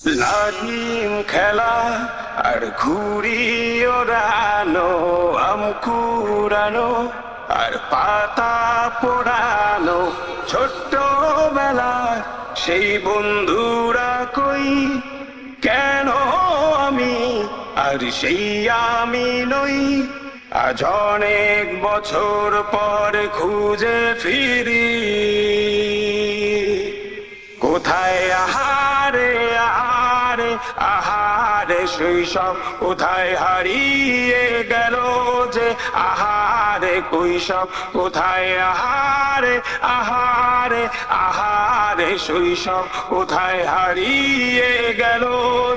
লাটিম খেলা আর ঘুড়ি ওড়ানো, আম কুড়ানো আর পাতা পোড়ানো, ছোট্টবেলার সেই বন্ধুরা কই, কেন আমি আর সেই আমি নই। আজ অনেক বছর পর খুঁজে ফিরি, কোথায় আহারে আহারে আহারে শৈশব, কোথায় হারিয়ে গেল যে আহারে কৈশব, কোথায় আহারে আহারে আহারে শৈশব, কোথায় হারিয়ে গেল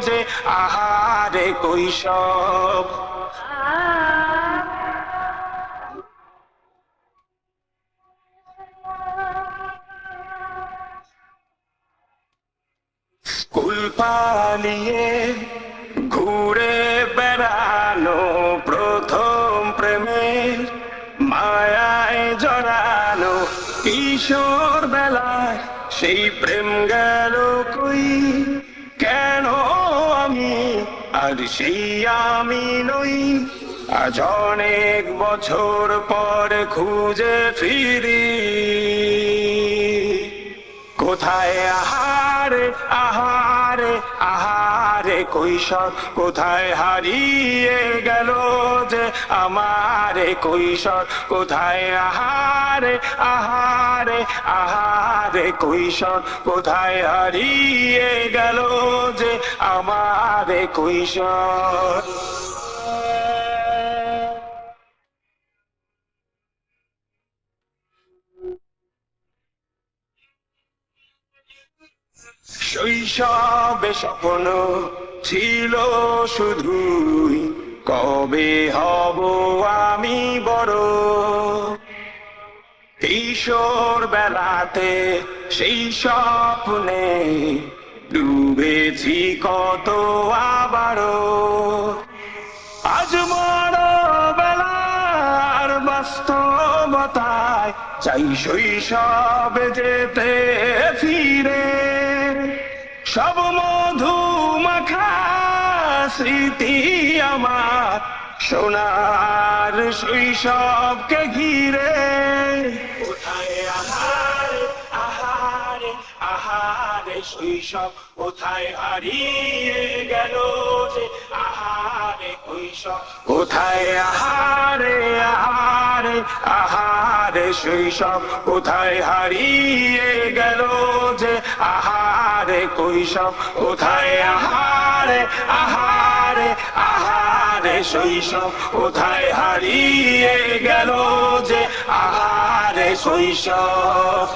যে আহারে কৈশব। স্কুল পালিয়ে ঘুরে বেড়ানো, প্রথম প্রেমের মায়ায় জড়ানো, কিশোর বেলায় সেই প্রেম গেল কই, কেন আমি আর সেই আমি নই। আজ অনেক বছর পর খুঁজে ফিরি, কোথায় আহারে আহারে আহারে কৈশোর, কোথায় হারিয়ে গেল যে আমারে কৈশোর, কোথায় আহারে আহারে আহারে কৈশোর, কোথায় হারিয়ে গেল যে আমারে কৈশোর। শৈশবে স্বপ্ন ছিল শুধুই, কবে হব আমি বড়। কিশোর বেলাতে সেই স্বপ্নে ডুবেছি কত আবারও, আজ বড় বেলার বাস্তবতায় চাই শৈশবে যেতে ফিরে। সব মধু মাখা স্মৃতি আমার সোনার শৈশবকে ঘিরে, কোথায় আহারে আহারে আহারে শৈশব, কোথায় হারিয়ে গেল যে আহারে কৈশোর, কোথায় আহারে আহারে আহারে শৈশব, কোথায় হারিয়ে গেল যে আহারে কৈশোর, কোথায় আহারে আহারে আহারে শৈশব, কোথায় হারিয়ে গেল যে আহারে শৈশব।